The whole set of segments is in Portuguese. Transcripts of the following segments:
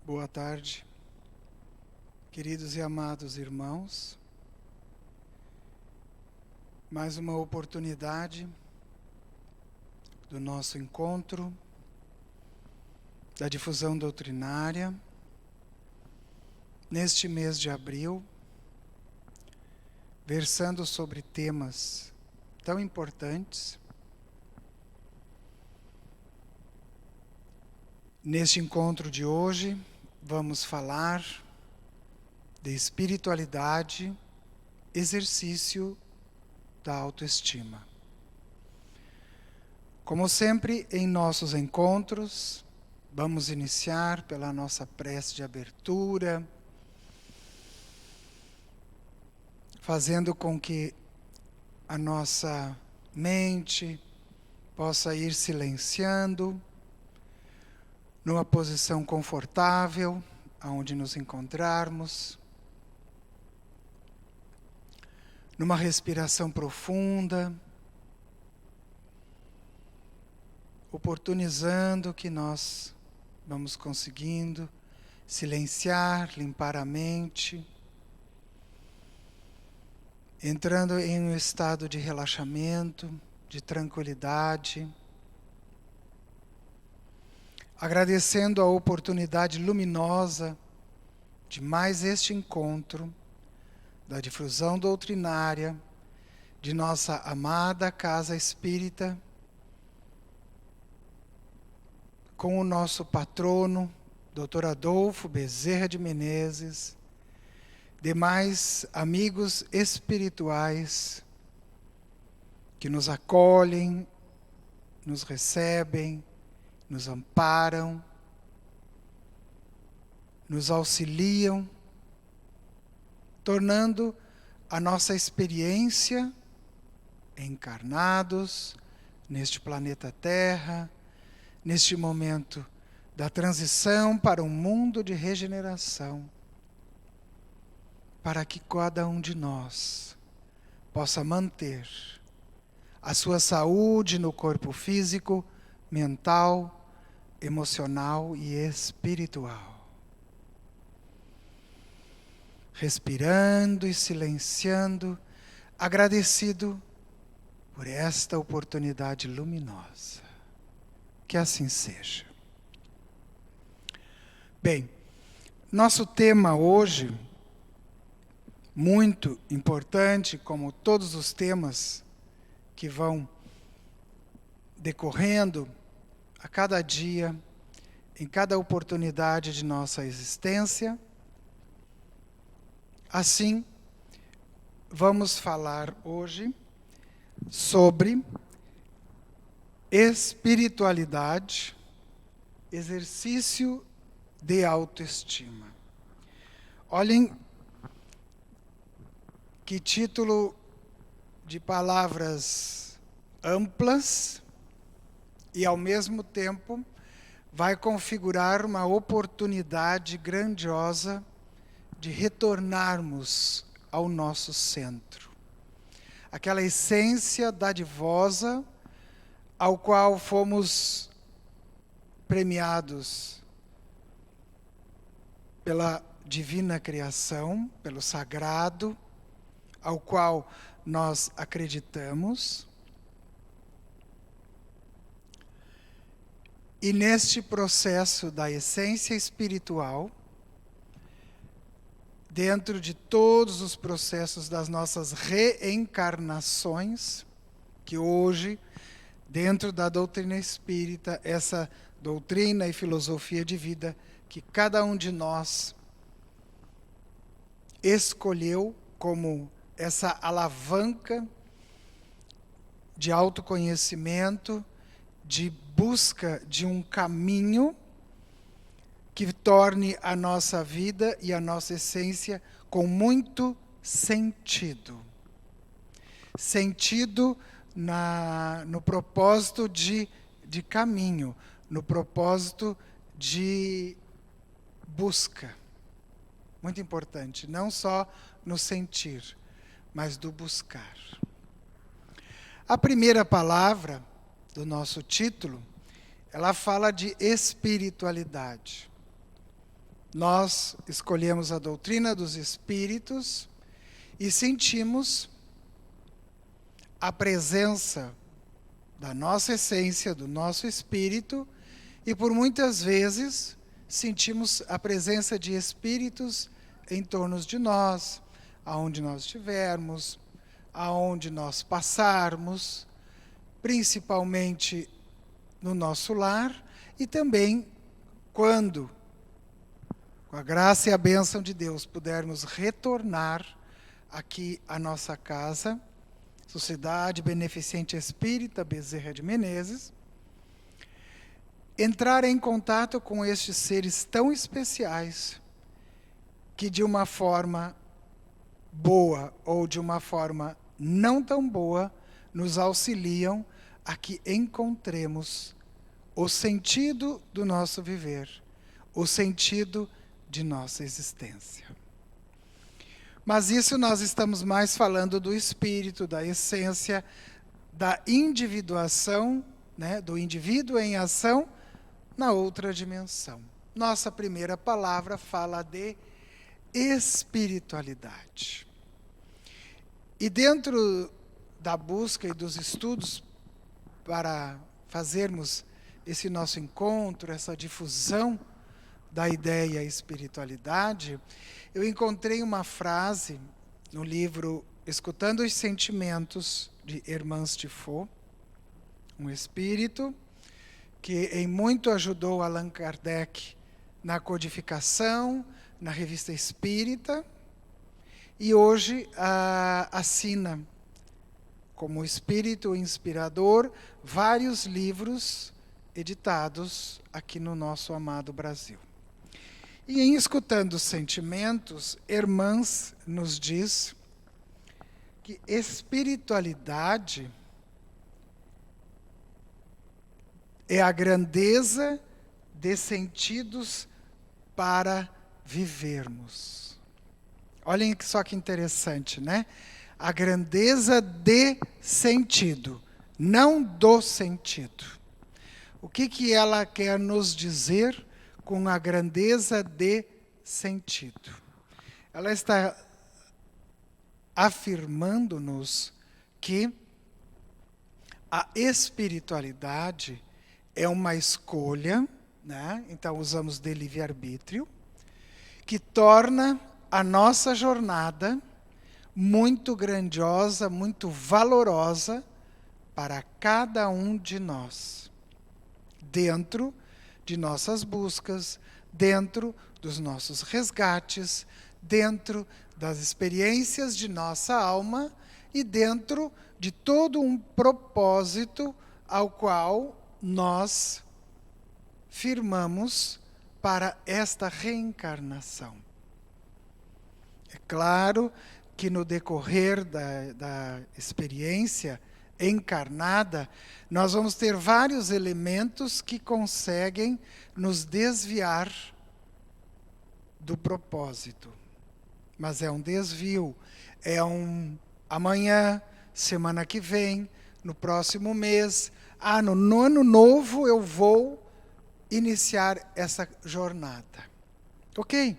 Boa tarde, queridos e amados irmãos. Mais uma oportunidade do nosso encontro, da difusão doutrinária, neste mês de abril, versando sobre temas tão importantes. Neste encontro de hoje, vamos falar de espiritualidade, exercício da autoestima. Como sempre, em nossos encontros, vamos iniciar pela nossa prece de abertura, fazendo com que a nossa mente possa ir silenciando, numa posição confortável, aonde nos encontrarmos, numa respiração profunda, oportunizando que nós vamos conseguindo silenciar, limpar a mente, entrando em um estado de relaxamento, de tranquilidade, agradecendo a oportunidade luminosa de mais este encontro, da difusão doutrinária, de nossa amada Casa Espírita, com o nosso patrono, Dr. Adolfo Bezerra de Menezes, demais amigos espirituais que nos acolhem, nos recebem, nos amparam, nos auxiliam, tornando a nossa experiência encarnados neste planeta Terra, neste momento da transição para um mundo de regeneração, para que cada um de nós possa manter a sua saúde no corpo físico, mental, emocional e espiritual. Respirando e silenciando, agradecido por esta oportunidade luminosa. Que assim seja. Bem, nosso tema hoje, muito importante, como todos os temas que vão decorrendo a cada dia, em cada oportunidade de nossa existência. Assim, vamos falar hoje sobre espiritualidade, exercício de autoestima. Olhem que título de palavras amplas e, ao mesmo tempo, vai configurar uma oportunidade grandiosa de retornarmos ao nosso centro. Aquela essência dadivosa ao qual fomos premiados pela divina criação, pelo sagrado, ao qual nós acreditamos. E neste processo da essência espiritual, dentro de todos os processos das nossas reencarnações, que hoje, dentro da doutrina espírita, essa doutrina e filosofia de vida que cada um de nós escolheu como essa alavanca de autoconhecimento, de busca de um caminho que torne a nossa vida e a nossa essência com muito sentido. Sentido no propósito de caminho, no propósito de busca. Muito importante, não só no sentir, mas do buscar. A primeira palavra do nosso título, ela fala de espiritualidade. nós escolhemos a doutrina dos espíritos e sentimos a presença da nossa essência, do nosso espírito, e por muitas vezes sentimos a presença de espíritos em torno de nós, aonde nós estivermos, aonde nós passarmos, principalmente no nosso lar, e também quando, com a graça e a bênção de Deus, pudermos retornar aqui à nossa casa, Sociedade Beneficente Espírita Bezerra de Menezes, entrar em contato com estes seres tão especiais, que de uma forma boa ou de uma forma não tão boa, nos auxiliam a que encontremos o sentido do nosso viver, o sentido de nossa existência. Mas isso nós estamos mais falando do espírito, da essência, da individuação, né, do indivíduo em ação na outra dimensão. Nossa primeira palavra fala de espiritualidade. E dentro da busca e dos estudos para fazermos esse nosso encontro, essa difusão da ideia espiritualidade, eu encontrei uma frase no livro Escutando os Sentimentos, de Hermance Tifo, um espírito que em muito ajudou Allan Kardec na codificação, na Revista Espírita, e hoje assina como espírito inspirador vários livros editados aqui no nosso amado Brasil. E em Escutando os Sentimentos, Hermance nos diz que espiritualidade é a grandeza de sentidos para vivermos. Olhem só que interessante, né? A grandeza de sentido, não do sentido. O que ela quer nos dizer com a grandeza de sentido? Ela está afirmando-nos que a espiritualidade é uma escolha, né? Então usamos de livre-arbítrio, que torna a nossa jornada muito grandiosa, muito valorosa para cada um de nós, dentro de nossas buscas, dentro dos nossos resgates, dentro das experiências de nossa alma e dentro de todo um propósito ao qual nós firmamos para esta reencarnação. É claro que no decorrer da experiência encarnada, nós vamos ter vários elementos que conseguem nos desviar do propósito. Mas é um desvio, é um amanhã, semana que vem, no próximo mês, no ano novo eu vou iniciar essa jornada. Ok?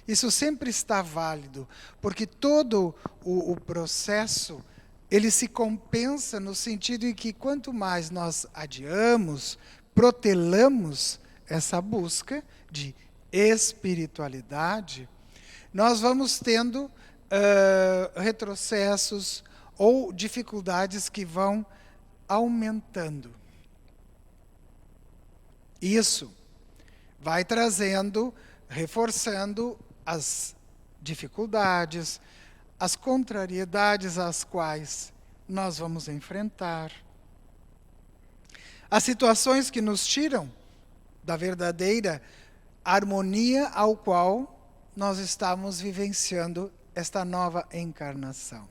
Isso sempre está válido, porque todo o processo, ele se compensa no sentido em que quanto mais nós adiamos, protelamos essa busca de espiritualidade, nós vamos tendo retrocessos ou dificuldades que vão aumentando. Isso vai trazendo, reforçando as dificuldades, as contrariedades às quais nós vamos enfrentar, as situações que nos tiram da verdadeira harmonia ao qual nós estamos vivenciando esta nova encarnação.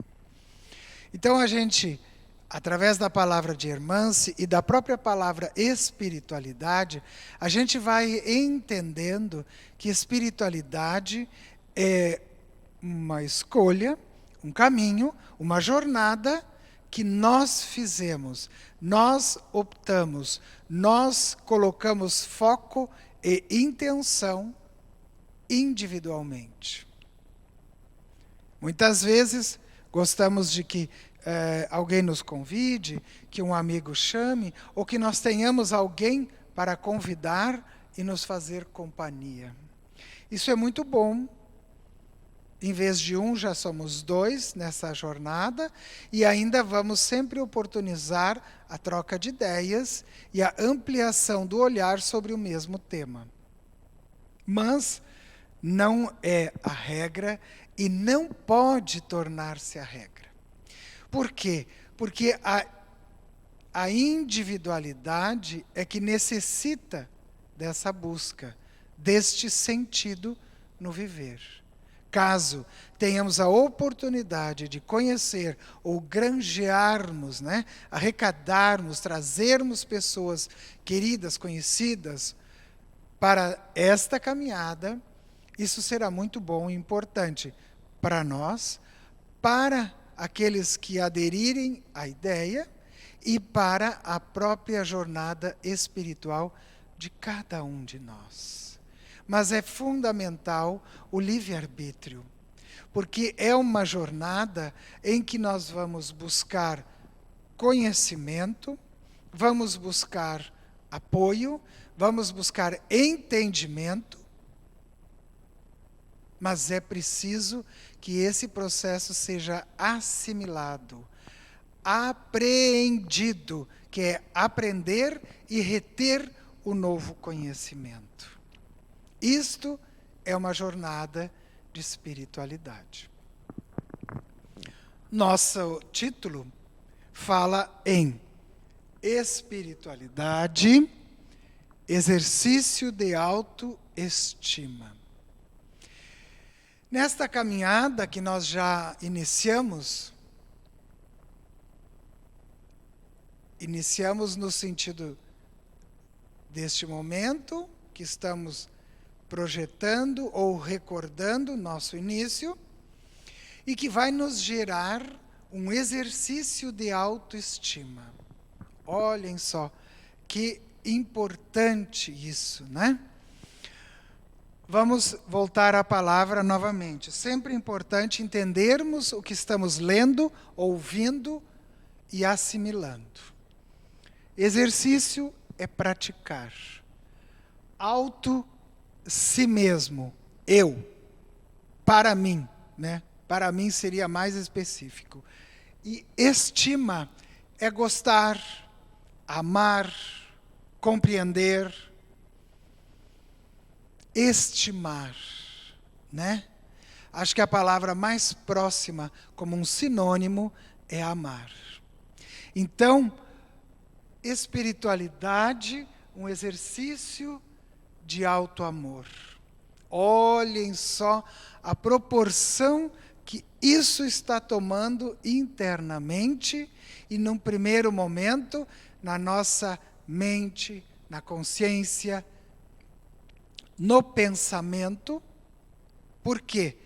Então a gente, através da palavra de Hermance e da própria palavra espiritualidade, a gente vai entendendo que espiritualidade é uma escolha, um caminho, uma jornada que nós fizemos, nós optamos, nós colocamos foco e intenção individualmente. Muitas vezes gostamos de que alguém nos convide, que um amigo chame, ou que nós tenhamos alguém para convidar e nos fazer companhia. Isso é muito bom. Em vez de um, já somos dois nessa jornada, e ainda vamos sempre oportunizar a troca de ideias e a ampliação do olhar sobre o mesmo tema. Mas não é a regra e não pode tornar-se a regra. Por quê? Porque a individualidade é que necessita dessa busca, deste sentido no viver. Caso tenhamos a oportunidade de conhecer ou granjearmos, arrecadarmos, trazermos pessoas queridas, conhecidas para esta caminhada, isso será muito bom e importante para nós, para aqueles que aderirem à ideia e para a própria jornada espiritual de cada um de nós. Mas é fundamental o livre-arbítrio, porque é uma jornada em que nós vamos buscar conhecimento, vamos buscar apoio, vamos buscar entendimento, mas é preciso que esse processo seja assimilado, apreendido, que é aprender e reter o novo conhecimento. Isto é uma jornada de espiritualidade. Nosso título fala em espiritualidade, exercício de autoestima. Nesta caminhada que nós já iniciamos no sentido deste momento que estamos projetando ou recordando nosso início, e que vai nos gerar um exercício de autoestima. Olhem só, que importante isso, né? Vamos voltar à palavra novamente. Sempre importante entendermos o que estamos lendo, ouvindo e assimilando. Exercício é praticar. Si mesmo, eu, para mim, Para mim seria mais específico. E estima é gostar, amar, compreender, estimar, Acho que a palavra mais próxima, como um sinônimo, é amar. Então, espiritualidade, um exercício de auto-amor. Olhem só a proporção que isso está tomando internamente e, num primeiro momento, na nossa mente, na consciência, no pensamento. Por quê?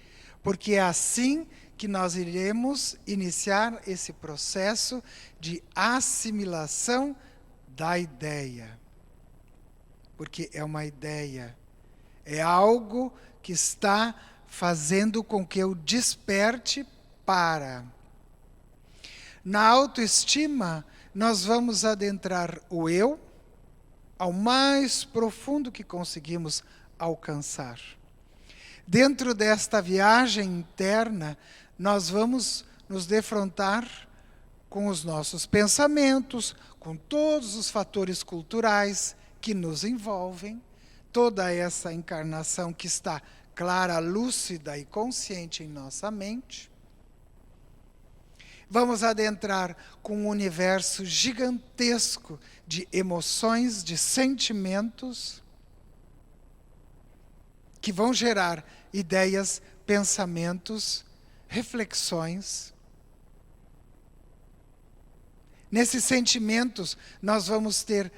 Porque é assim que nós iremos iniciar esse processo de assimilação da ideia. Porque é uma ideia, é algo que está fazendo com que eu desperte para. Na autoestima, nós vamos adentrar o eu ao mais profundo que conseguimos alcançar. Dentro desta viagem interna, nós vamos nos defrontar com os nossos pensamentos, com todos os fatores culturais que nos envolvem, toda essa encarnação que está clara, lúcida e consciente em nossa mente. Vamos adentrar com um universo gigantesco de emoções, de sentimentos, que vão gerar ideias, pensamentos, reflexões. Nesses sentimentos, nós vamos ter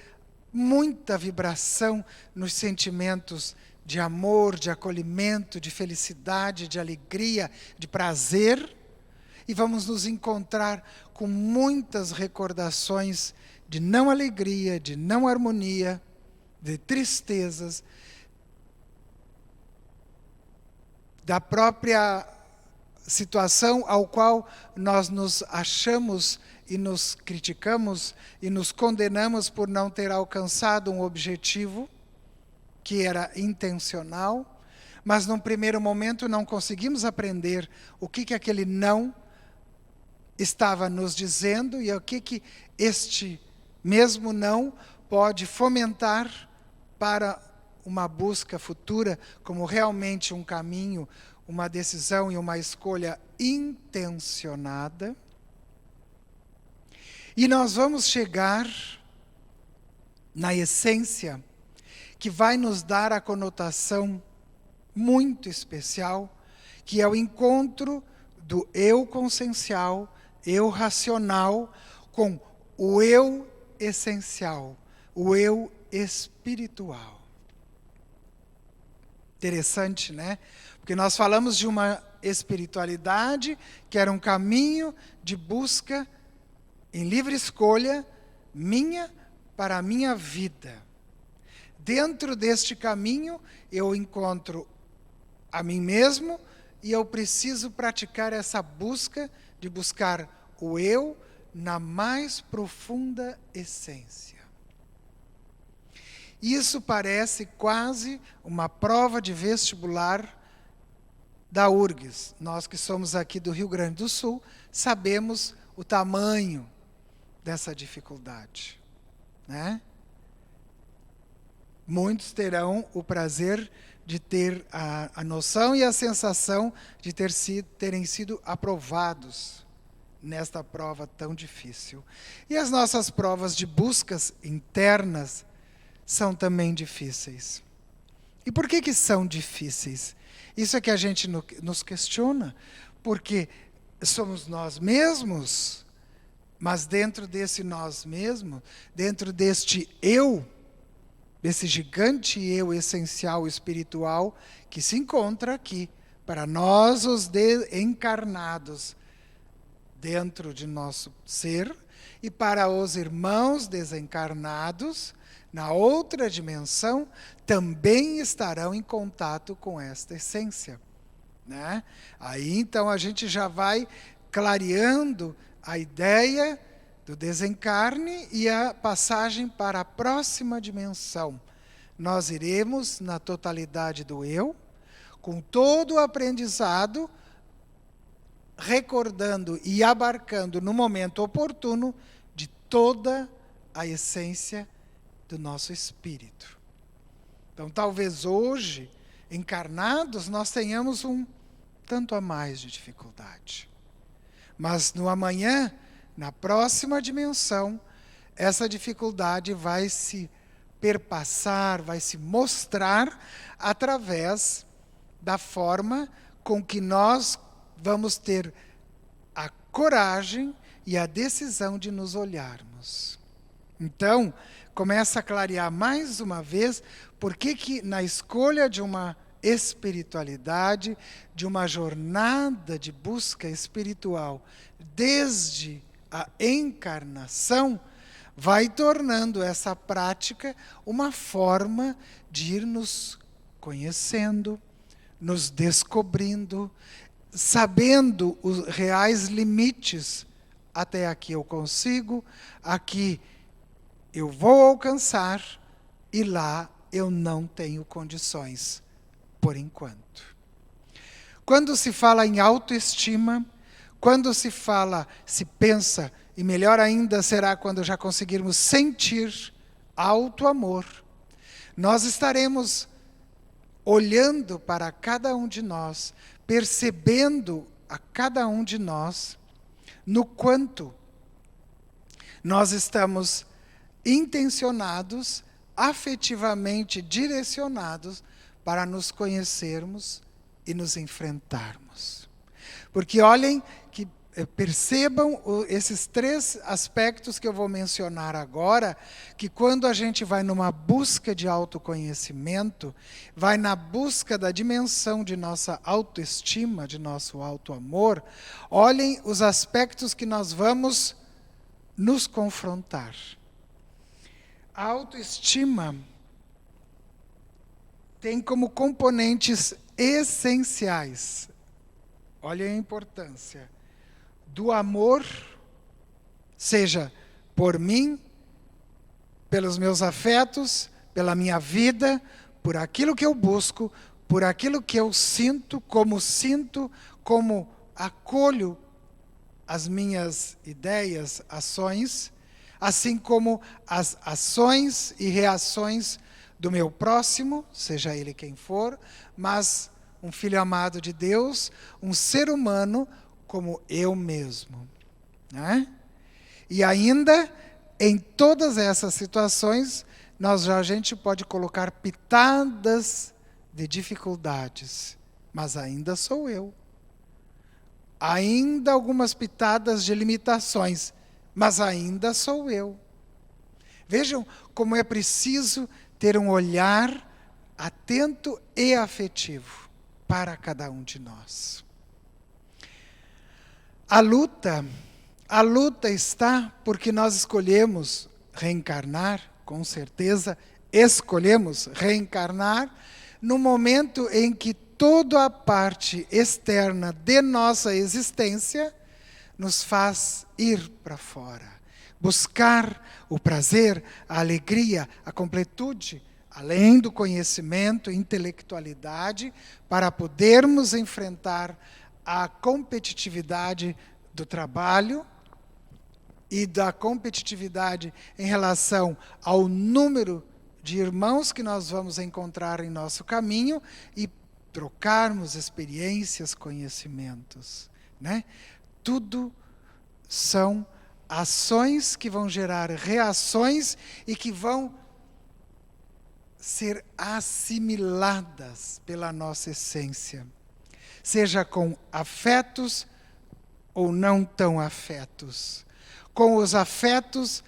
muita vibração nos sentimentos de amor, de acolhimento, de felicidade, de alegria, de prazer, e vamos nos encontrar com muitas recordações de não alegria, de não harmonia, de tristezas, da própria situação ao qual nós nos achamos e nos criticamos e nos condenamos por não ter alcançado um objetivo que era intencional, mas num primeiro momento não conseguimos aprender o que aquele não estava nos dizendo e o que este mesmo não pode fomentar para uma busca futura como realmente um caminho, uma decisão e uma escolha intencionada. E nós vamos chegar na essência que vai nos dar a conotação muito especial, que é o encontro do eu consciencial, eu racional, com o eu essencial, o eu espiritual. Interessante, né? Porque nós falamos de uma espiritualidade que era um caminho de busca em livre escolha minha para a minha vida. Dentro deste caminho eu encontro a mim mesmo e eu preciso praticar essa busca de buscar o eu na mais profunda essência. Isso parece quase uma prova de vestibular da URGS. Nós que somos aqui do Rio Grande do Sul, sabemos o tamanho dessa dificuldade, né? Muitos terão o prazer de ter a noção e a sensação de terem sido aprovados nesta prova tão difícil. E as nossas provas de buscas internas são também difíceis. E por que são difíceis? Isso é que a gente nos questiona, porque somos nós mesmos, mas dentro desse nós mesmos, dentro deste eu, desse gigante eu essencial espiritual que se encontra aqui, para nós os encarnados dentro de nosso ser, e para os irmãos desencarnados, na outra dimensão, também estarão em contato com esta essência, né? Aí então a gente já vai clareando a ideia do desencarne e a passagem para a próxima dimensão. Nós iremos na totalidade do eu, com todo o aprendizado, recordando e abarcando no momento oportuno de toda a essência do nosso espírito. Então, talvez hoje, encarnados, nós tenhamos um tanto a mais de dificuldade. Mas no amanhã, na próxima dimensão, essa dificuldade vai se perpassar, vai se mostrar através da forma com que nós vamos ter a coragem e a decisão de nos olharmos. Então, começa a clarear mais uma vez por que na escolha de uma espiritualidade, de uma jornada de busca espiritual, desde a encarnação, vai tornando essa prática uma forma de ir nos conhecendo, nos descobrindo, sabendo os reais limites. Até aqui eu consigo, aqui eu vou alcançar e lá eu não tenho condições, por enquanto. Quando se fala em autoestima, quando se pensa, e melhor ainda será quando já conseguirmos sentir auto-amor, nós estaremos olhando para cada um de nós, percebendo a cada um de nós, no quanto nós estamos intencionados, afetivamente direcionados para nos conhecermos e nos enfrentarmos. Porque olhem, percebam esses 3 aspectos que eu vou mencionar agora, que quando a gente vai numa busca de autoconhecimento, vai na busca da dimensão de nossa autoestima, de nosso autoamor, olhem os aspectos que nós vamos nos confrontar. A autoestima tem como componentes essenciais, olha a importância, do amor, seja por mim, pelos meus afetos, pela minha vida, por aquilo que eu busco, por aquilo que eu sinto, como acolho as minhas ideias, ações, assim como as ações e reações do meu próximo, seja ele quem for, mas um filho amado de Deus, um ser humano como eu mesmo, né? E ainda, em todas essas situações, a gente pode colocar pitadas de dificuldades, mas ainda sou eu. Ainda algumas pitadas de limitações, mas ainda sou eu. Vejam como é preciso ter um olhar atento e afetivo para cada um de nós. A luta está porque nós escolhemos reencarnar, com certeza, escolhemos reencarnar no momento em que toda a parte externa de nossa existência nos faz ir para fora, buscar o prazer, a alegria, a completude, além do conhecimento, intelectualidade, para podermos enfrentar a competitividade do trabalho e da competitividade em relação ao número de irmãos que nós vamos encontrar em nosso caminho e trocarmos experiências, conhecimentos, né? Tudo são ações que vão gerar reações e que vão ser assimiladas pela nossa essência, seja com afetos ou não tão afetos. Com os afetos,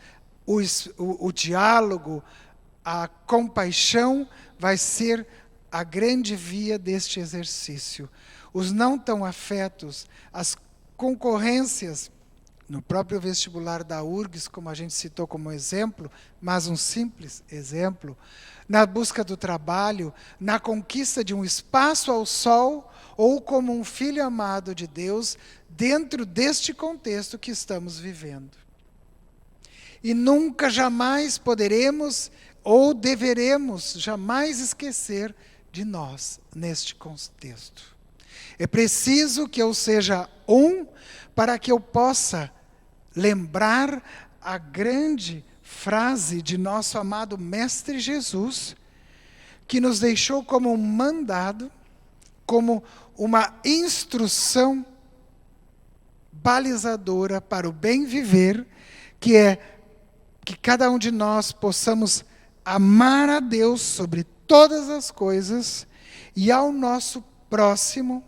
o diálogo, a compaixão vai ser a grande via deste exercício. Os não tão afetos, as concorrências, no próprio vestibular da URGS, como a gente citou como exemplo, mas um simples exemplo, na busca do trabalho, na conquista de um espaço ao sol, ou como um filho amado de Deus, dentro deste contexto que estamos vivendo. E nunca, jamais poderemos ou deveremos jamais esquecer de nós neste contexto. É preciso que eu seja um para que eu possa lembrar a grande frase de nosso amado Mestre Jesus, que nos deixou como um mandado, como uma instrução balizadora para o bem viver, que é que cada um de nós possamos amar a Deus sobre todas as coisas e ao nosso próximo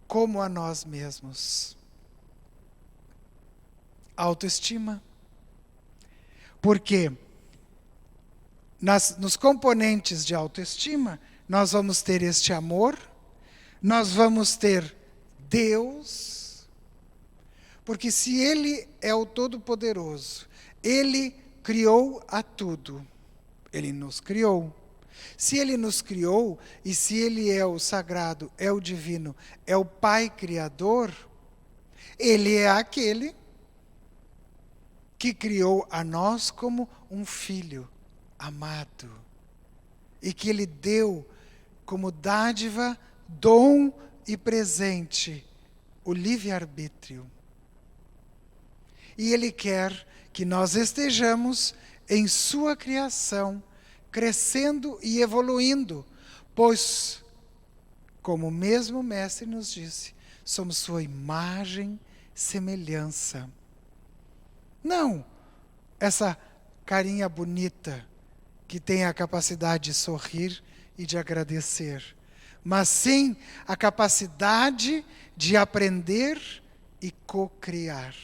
como a nós mesmos. Autoestima. Porque nos componentes de autoestima, nós vamos ter este amor, nós vamos ter Deus, porque se Ele é o Todo-Poderoso, Ele criou a tudo, Ele nos criou. Se Ele nos criou, e se Ele é o sagrado, é o divino, é o Pai Criador, Ele é aquele que criou a nós como um filho amado. E que Ele deu como dádiva, dom e presente o livre-arbítrio. E Ele quer que nós estejamos em sua criação, crescendo e evoluindo, pois, como o mesmo Mestre nos disse, somos sua imagem, semelhança. Não essa carinha bonita que tem a capacidade de sorrir e de agradecer, mas sim a capacidade de aprender e co-criar,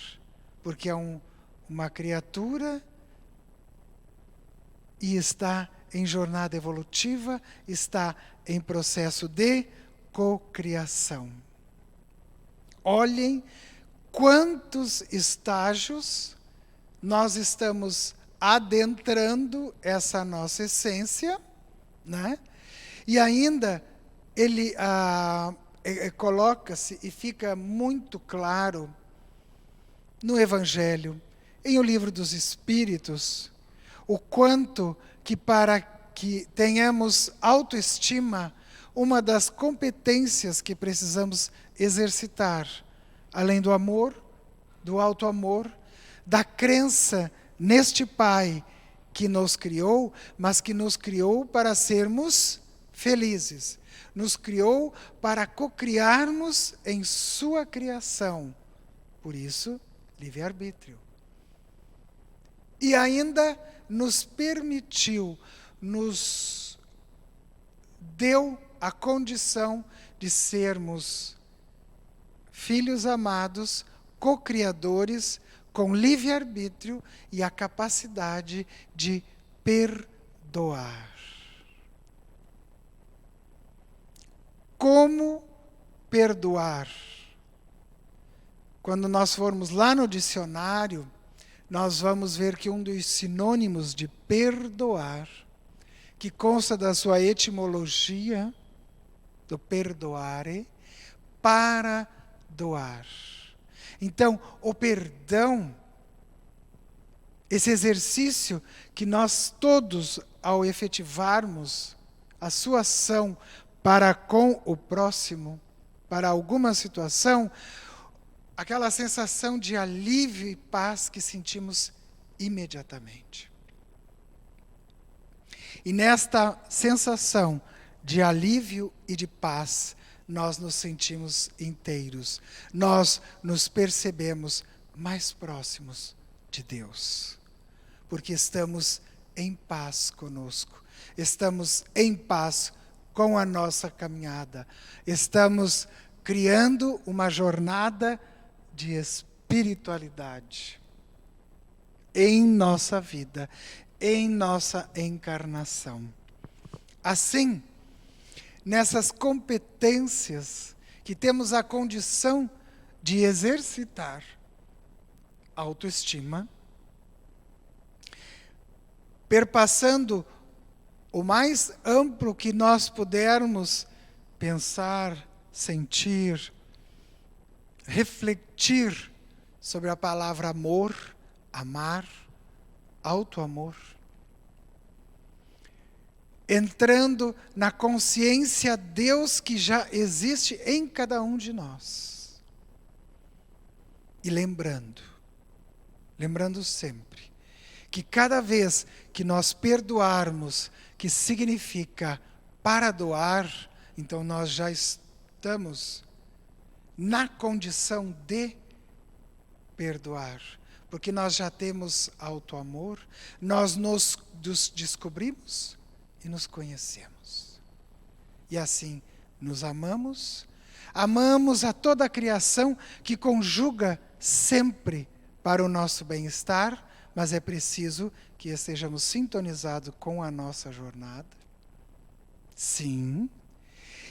porque é uma criatura e está em jornada evolutiva, está em processo de cocriação. Olhem quantos estágios nós estamos adentrando essa nossa essência, né? E ainda ele coloca-se e fica muito claro no Evangelho, em O Livro dos Espíritos, o quanto que para que tenhamos autoestima, uma das competências que precisamos exercitar, além do amor, do auto-amor, da crença neste Pai que nos criou, mas que nos criou para sermos felizes. Nos criou para cocriarmos em sua criação. Por isso, livre-arbítrio. E ainda nos permitiu, nos deu a condição de sermos filhos amados, co-criadores, com livre-arbítrio e a capacidade de perdoar. Como perdoar? Quando nós formos lá no dicionário, nós vamos ver que um dos sinônimos de perdoar, que consta da sua etimologia, do perdoare, para doar. Então, o perdão, esse exercício que nós todos, ao efetivarmos a sua ação para com o próximo, para alguma situação, aquela sensação de alívio e paz que sentimos imediatamente. E nesta sensação de alívio e de paz, nós nos sentimos inteiros. Nós nos percebemos mais próximos de Deus. Porque estamos em paz conosco. Estamos em paz com a nossa caminhada. Estamos criando uma jornada de espiritualidade em nossa vida, em nossa encarnação. Assim, nessas competências que temos a condição de exercitar, autoestima, perpassando o mais amplo que nós pudermos pensar, sentir, refletir sobre a palavra amor, amar, auto-amor. Entrando na consciência Deus que já existe em cada um de nós. E lembrando sempre, que cada vez que nós perdoarmos, que significa para doar, então nós já estamos na condição de perdoar. Porque nós já temos auto-amor, nós nos descobrimos e nos conhecemos. E assim nos amamos, amamos a toda a criação que conjuga sempre para o nosso bem-estar, mas é preciso que estejamos sintonizados com a nossa jornada. Sim.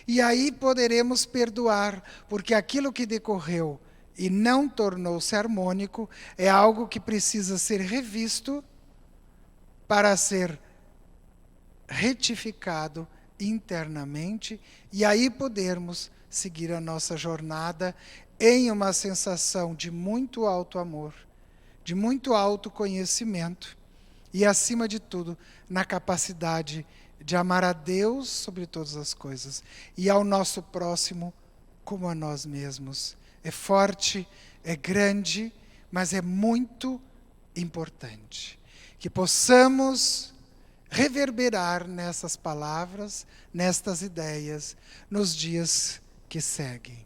E aí poderemos perdoar, porque aquilo que decorreu e não tornou-se harmônico é algo que precisa ser revisto para ser retificado internamente e aí podermos seguir a nossa jornada em uma sensação de muito auto-amor, de muito autoconhecimento e, acima de tudo, na capacidade de amar a Deus sobre todas as coisas e ao nosso próximo como a nós mesmos. É forte, é grande, mas é muito importante que possamos reverberar nessas palavras, nestas ideias, nos dias que seguem.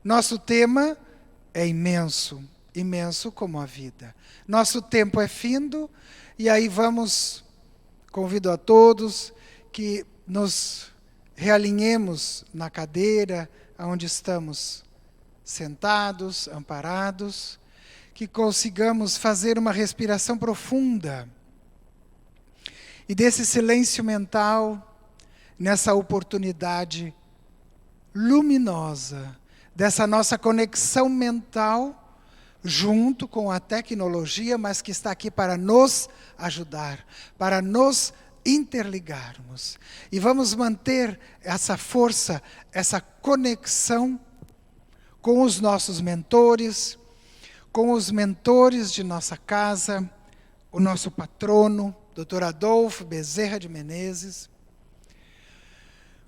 Nosso tema é imenso, imenso como a vida. Nosso tempo é findo, e aí convido a todos que nos realinhemos na cadeira, onde estamos sentados, amparados, que consigamos fazer uma respiração profunda. E desse silêncio mental, nessa oportunidade luminosa, dessa nossa conexão mental, junto com a tecnologia, mas que está aqui para nos ajudar, para nos interligarmos e vamos manter essa força, essa conexão com os nossos mentores, com os mentores de nossa casa, o nosso patrono, Dr. Adolfo Bezerra de Menezes,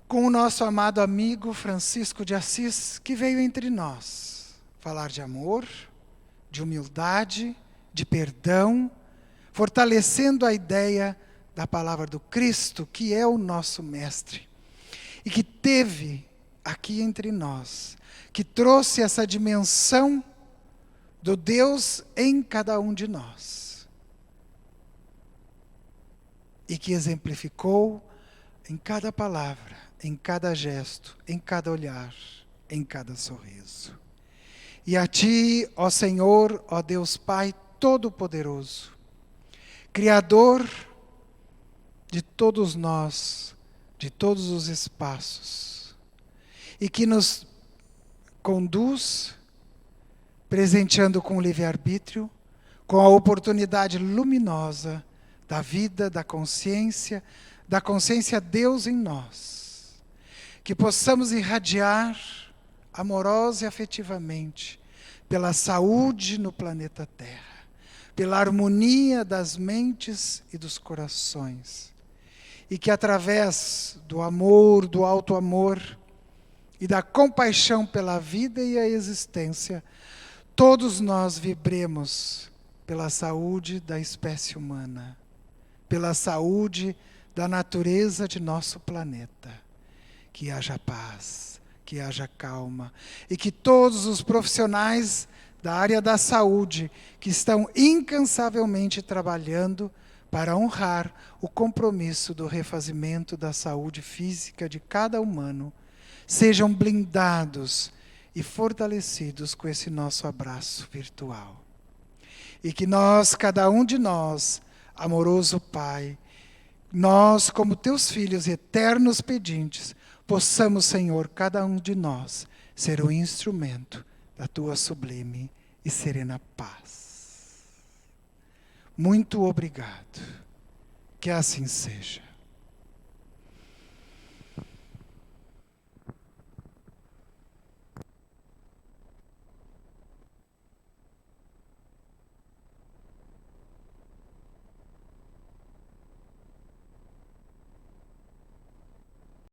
com o nosso amado amigo Francisco de Assis, que veio entre nós falar de amor, de humildade, de perdão, fortalecendo a ideia da palavra do Cristo, que é o nosso mestre, e que teve aqui entre nós, que trouxe essa dimensão do Deus em cada um de nós, e que exemplificou em cada palavra, em cada gesto, em cada olhar, em cada sorriso. E a Ti, ó Senhor, ó Deus Pai Todo-Poderoso, Criador de todos nós, de todos os espaços, e que nos conduz, presenteando com o livre-arbítrio, com a oportunidade luminosa da vida, da consciência Deus em nós, que possamos irradiar amorosa e afetivamente pela saúde no planeta Terra, pela harmonia das mentes e dos corações, e que através do amor, do alto amor e da compaixão pela vida e a existência, todos nós vibremos pela saúde da espécie humana, pela saúde da natureza de nosso planeta. Que haja paz, que haja calma, e que todos os profissionais da área da saúde, que estão incansavelmente trabalhando para honrar o compromisso do refazimento da saúde física de cada humano, sejam blindados e fortalecidos com esse nosso abraço virtual. E que nós, cada um de nós, amoroso Pai, nós, como teus filhos eternos pedintes, possamos, Senhor, cada um de nós, ser o instrumento da tua sublime e serena paz. Muito obrigado. Que assim seja.